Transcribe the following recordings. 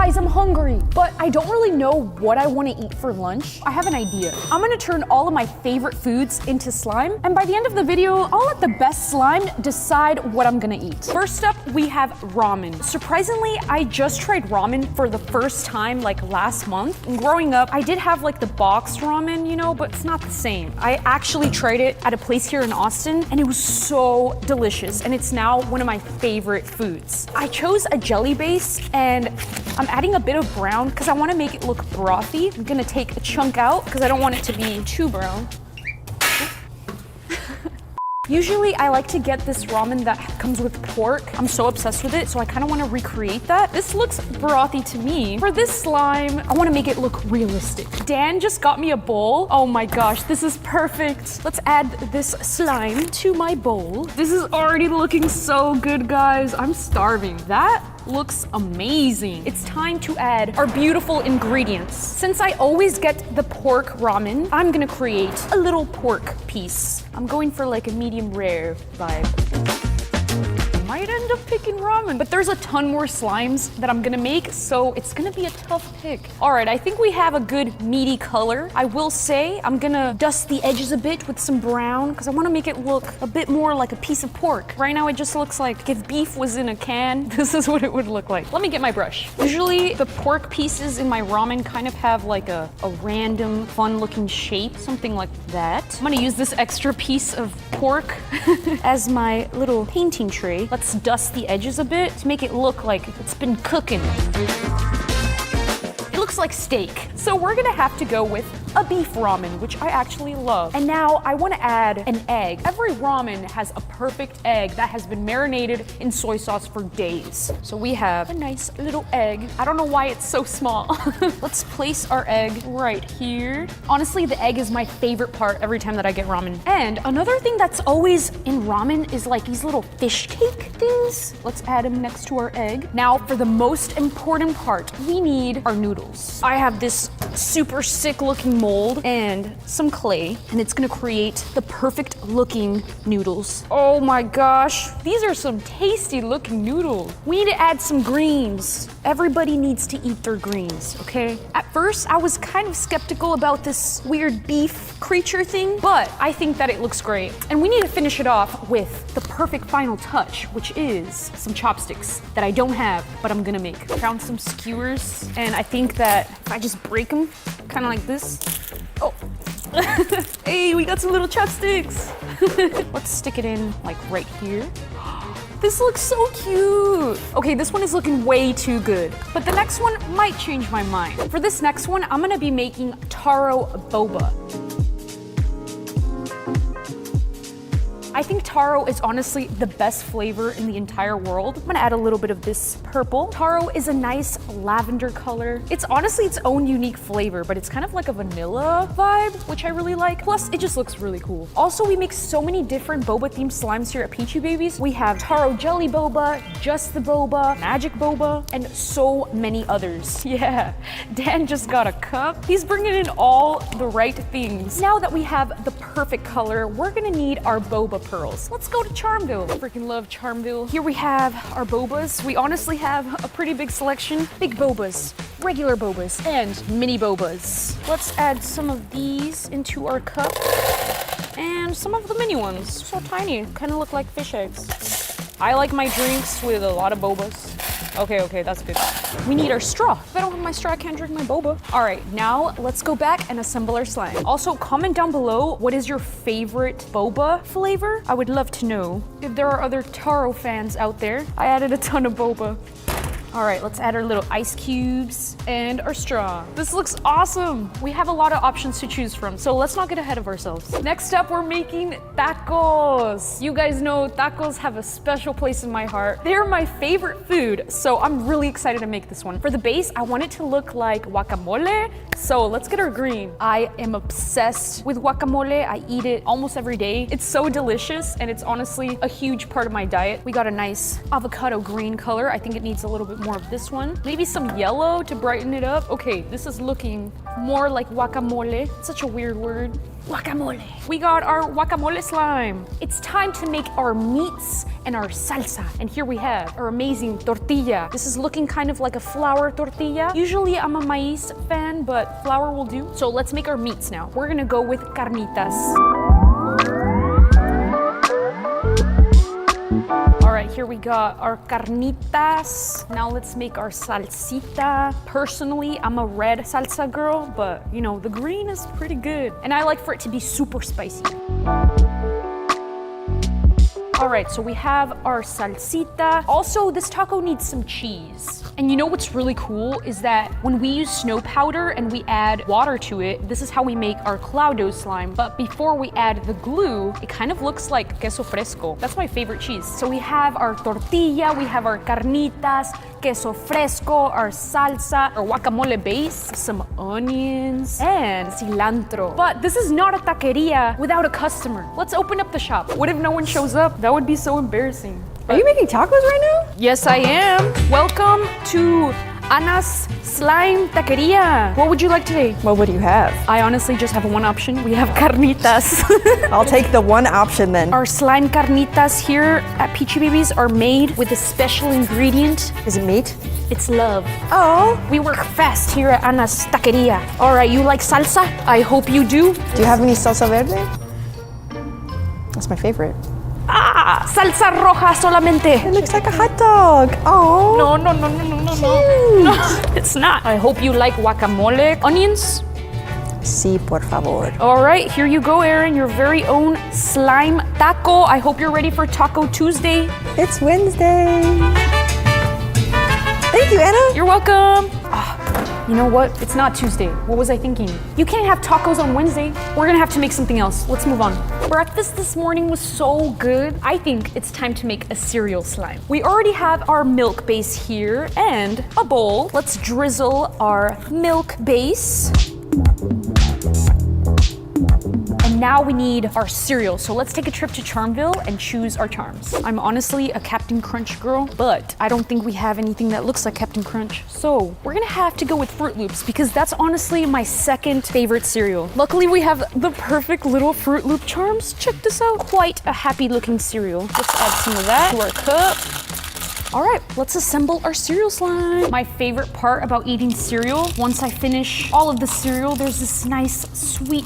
Guys, I'm hungry, but I don't really know what I want to eat for lunch. I have an idea. I'm gonna turn all of my favorite foods into slime, and by the end of the video, I'll let the best slime decide what I'm gonna eat. First up, we have ramen. Surprisingly, I just tried ramen for the first time like last month. And growing up, I did have like the boxed ramen, you know, but it's not the same. I actually tried it at a place here in Austin, and it was so delicious, and it's now one of my favorite foods. I chose a jelly base, and I'm adding a bit of brown because I want to make it look brothy. I'm gonna take a chunk out because I don't want it to be too brown. Usually I like to get this ramen that comes with pork. I'm so obsessed with it, so I kind of want to recreate that. This looks brothy to me. For this slime, I want to make it look realistic. Dan just got me a bowl. Oh my gosh, this is perfect. Let's add this slime to my bowl. This is already looking so good, guys. I'm starving. That looks amazing. It's time to add our beautiful ingredients. Since I always get the pork ramen, I'm gonna create a little pork piece. I'm going for like a medium rare vibe. Might end up picking ramen, but there's a ton more slimes that I'm gonna make, so it's gonna be a tough pick. All right, I think we have a good meaty color. I will say I'm gonna dust the edges a bit with some brown because I wanna make it look a bit more like a piece of pork. Right now it just looks like if beef was in a can, this is what it would look like. Let me get my brush. Usually the pork pieces in my ramen kind of have like a random fun looking shape, something like that. I'm gonna use this extra piece of pork as my little painting tray. Let's dust the edges a bit to make it look like it's been cooking. It looks like steak. So we're gonna have to go with a beef ramen, which I actually love. And now I wanna add an egg. Every ramen has a perfect egg that has been marinated in soy sauce for days. So we have a nice little egg. I don't know why it's so small. Let's place our egg right here. Honestly, the egg is my favorite part every time that I get ramen. And another thing that's always in ramen is like these little fish cake things. Let's add them next to our egg. Now for the most important part, we need our noodles. I have this super sick looking mold and some clay, and it's gonna create the perfect looking noodles. Oh my gosh, these are some tasty looking noodles. We need to add some greens. Everybody needs to eat their greens, okay? At first, I was kind of skeptical about this weird beef creature thing, but I think that it looks great. And we need to finish it off with the perfect final touch, which is some chopsticks that I don't have, but I'm gonna make. Found some skewers, and I think that if I just break them, kind of like this. Oh, hey, we got some little chopsticks. Let's stick it in like right here. This looks so cute. Okay, this one is looking way too good, but the next one might change my mind. For this next one, I'm gonna be making taro boba. I think taro is honestly the best flavor in the entire world. I'm gonna add a little bit of this purple. Taro is a nice lavender color. It's honestly its own unique flavor, but it's kind of like a vanilla vibe, which I really like. Plus, it just looks really cool. Also, we make so many different boba themed slimes here at Peachybbies. We have taro jelly boba, just the boba, magic boba, and so many others. Yeah, Dan just got a cup. He's bringing in all the right things. Now that we have the perfect color, we're gonna need our boba pearls. Let's go to Charmville. I freaking love Charmville. Here we have our bobas. We honestly have a pretty big selection. Big bobas, regular bobas, and mini bobas. Let's add some of these into our cup. And some of the mini ones. So tiny, kind of look like fish eggs. I like my drinks with a lot of bobas. Okay, that's good. We need our straw. If I don't have my straw, I can't drink my boba. All right, now let's go back and assemble our slime. Also, comment down below, what is your favorite boba flavor? I would love to know. If there are other taro fans out there, I added a ton of boba. All right, let's add our little ice cubes and our straw. This looks awesome. We have a lot of options to choose from, so let's not get ahead of ourselves. Next up, we're making tacos. You guys know tacos have a special place in my heart. They're my favorite food, so I'm really excited to make this one. For the base, I want it to look like guacamole, so let's get our green. I am obsessed with guacamole. I eat it almost every day. It's so delicious, and it's honestly a huge part of my diet. We got a nice avocado green color. I think it needs a little bit more of this one. Maybe some yellow to brighten it up. Okay, this is looking more like guacamole. Such a weird word. guacamole. We got our guacamole slime. It's time to make our meats and our salsa. And here we have our amazing tortilla. This is looking kind of like a flour tortilla. Usually I'm a maize fan, but flour will do. So let's make our meats now. We're gonna go with carnitas. All right, here we got our carnitas. Now let's make our salsita. Personally, I'm a red salsa girl, but you know, the green is pretty good. And I like for it to be super spicy. All right, so we have our salsita. Also, this taco needs some cheese. And you know what's really cool is that when we use snow powder and we add water to it, this is how we make our Cloudo slime. But before we add the glue, it kind of looks like queso fresco. That's my favorite cheese. So we have our tortilla, we have our carnitas, queso fresco, our salsa, our guacamole base, some onions, and cilantro. But this is not a taqueria without a customer. Let's open up the shop. What if no one shows up? That would be so embarrassing. Are you making tacos right now? Yes, I am. Welcome to Ana's Slime Taqueria. What would you like today? Well, what do you have? I honestly just have one option. We have carnitas. I'll take the one option then. Our slime carnitas here at Peachybbies are made with a special ingredient. Is it meat? It's love. Oh. We work fast here at Ana's Taqueria. All right, you like salsa? I hope you do. Do you have any salsa verde? That's my favorite. Ah, salsa roja solamente. It looks like a hot dog. Oh. No, no, no, no, no, no, no. No, it's not. I hope you like guacamole. Onions? Sí, por favor. All right, here you go, Erin, your very own slime taco. I hope you're ready for Taco Tuesday. It's Wednesday. Thank you, Anna. You're welcome. You know what? It's not Tuesday. What was I thinking? You can't have tacos on Wednesday. We're gonna have to make something else. Let's move on. Breakfast this morning was so good. I think it's time to make a cereal slime. We already have our milk base here and a bowl. Let's drizzle our milk base. And now we need our cereal. So let's take a trip to Charmville and choose our charms. I'm honestly a Captain Crunch girl, but I don't think we have anything that looks like Captain Crunch. So we're gonna have to go with Fruit Loops because that's honestly my second favorite cereal. Luckily, we have the perfect little Fruit Loop charms. Check this out. Quite a happy looking cereal. Let's add some of that to our cup. All right, let's assemble our cereal slime. My favorite part about eating cereal, once I finish all of the cereal, there's this nice sweet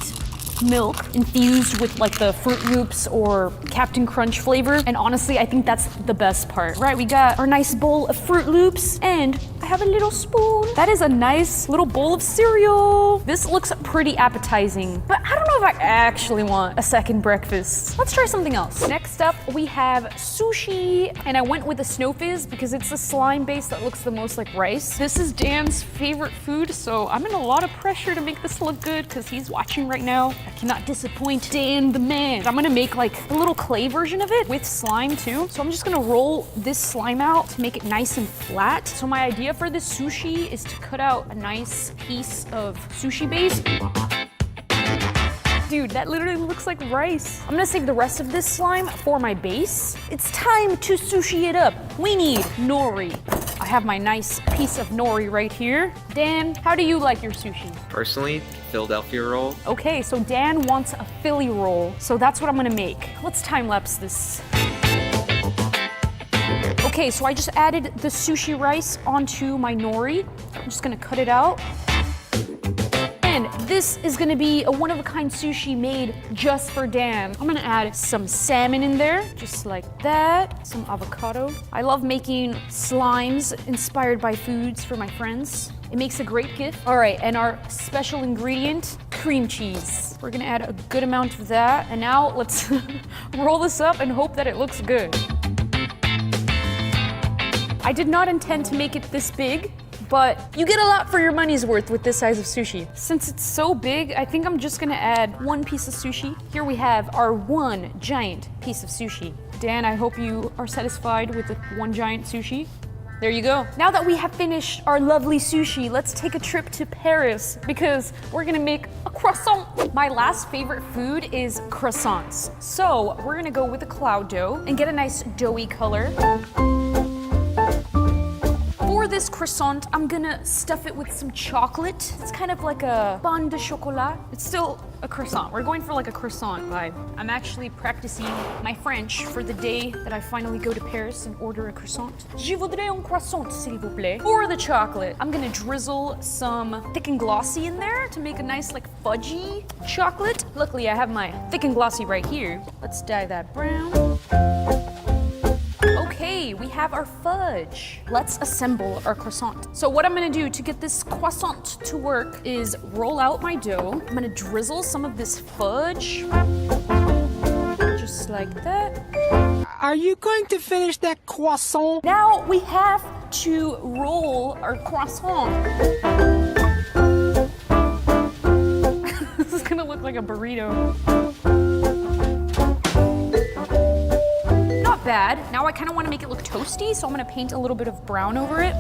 milk infused with like the Fruit Loops or Captain Crunch flavor. And honestly, I think that's the best part. Right, we got our nice bowl of Fruit Loops and I have a little spoon. That is a nice little bowl of cereal. This looks pretty appetizing, but I don't know if I actually want a second breakfast. Let's try something else. Next up, we have sushi. And I went with a Snow Fizz because it's a slime base that looks the most like rice. This is Dan's favorite food, so I'm in a lot of pressure to make this look good because he's watching right now. I cannot disappoint Dan the man. I'm gonna make like a little clay version of it with slime too. So I'm just gonna roll this slime out to make it nice and flat. So my idea for this sushi is to cut out a nice piece of sushi base. Dude, that literally looks like rice. I'm gonna save the rest of this slime for my base. It's time to sushi it up. We need nori. I have my nice piece of nori right here. Dan, how do you like your sushi? Personally, Philadelphia roll. Okay, so Dan wants a Philly roll. So that's what I'm gonna make. Let's time lapse this. Okay, so I just added the sushi rice onto my nori. I'm just gonna cut it out. And this is gonna be a one-of-a-kind sushi made just for Dan. I'm gonna add some salmon in there, just like that. Some avocado. I love making slimes inspired by foods for my friends. It makes a great gift. All right, and our special ingredient, cream cheese. We're gonna add a good amount of that. And now let's roll this up and hope that it looks good. I did not intend to make it this big, but you get a lot for your money's worth with this size of sushi. Since it's so big, I think I'm just gonna add one piece of sushi. Here we have our one giant piece of sushi. Dan, I hope you are satisfied with the one giant sushi. There you go. Now that we have finished our lovely sushi, let's take a trip to Paris because we're gonna make a croissant. My last favorite food is croissants. So we're gonna go with a cloud dough and get a nice doughy color. For this this croissant, I'm gonna stuff it with some chocolate. It's kind of like a pain de chocolat. It's still a croissant. We're going for like a croissant vibe. I'm actually practicing my French for the day that I finally go to Paris and order a croissant. Je voudrais un croissant, s'il vous plaît. For the chocolate, I'm gonna drizzle some thick and glossy in there to make a nice like fudgy chocolate. Luckily, I have my thick and glossy right here. Let's dye that brown. Okay, we have our fudge. Let's assemble our croissant. So what I'm gonna do to get this croissant to work is roll out my dough. I'm gonna drizzle some of this fudge. Just like that. Are you going to finish that croissant? Now we have to roll our croissant. This is gonna look like a burrito. Not bad. Now I kind of want to make it look toasty, so I'm gonna paint a little bit of brown over it.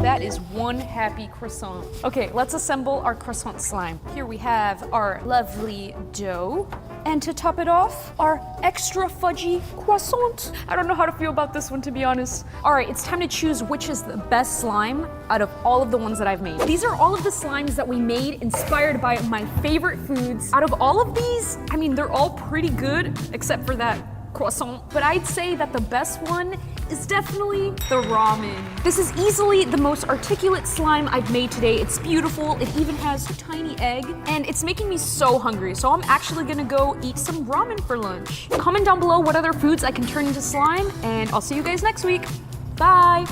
That is one happy croissant. Okay, let's assemble our croissant slime. Here we have our lovely dough. And to top it off, our extra fudgy croissant. I don't know how to feel about this one, to be honest. All right, it's time to choose which is the best slime out of all of the ones that I've made. These are all of the slimes that we made inspired by my favorite foods. Out of all of these, I mean, they're all pretty good, except for that croissant. But I'd say that the best one is definitely the ramen. This is easily the most articulate slime I've made today. It's beautiful. It even has a tiny egg, and it's making me so hungry. So I'm actually gonna go eat some ramen for lunch. Comment down below what other foods I can turn into slime, and I'll see you guys next week. Bye.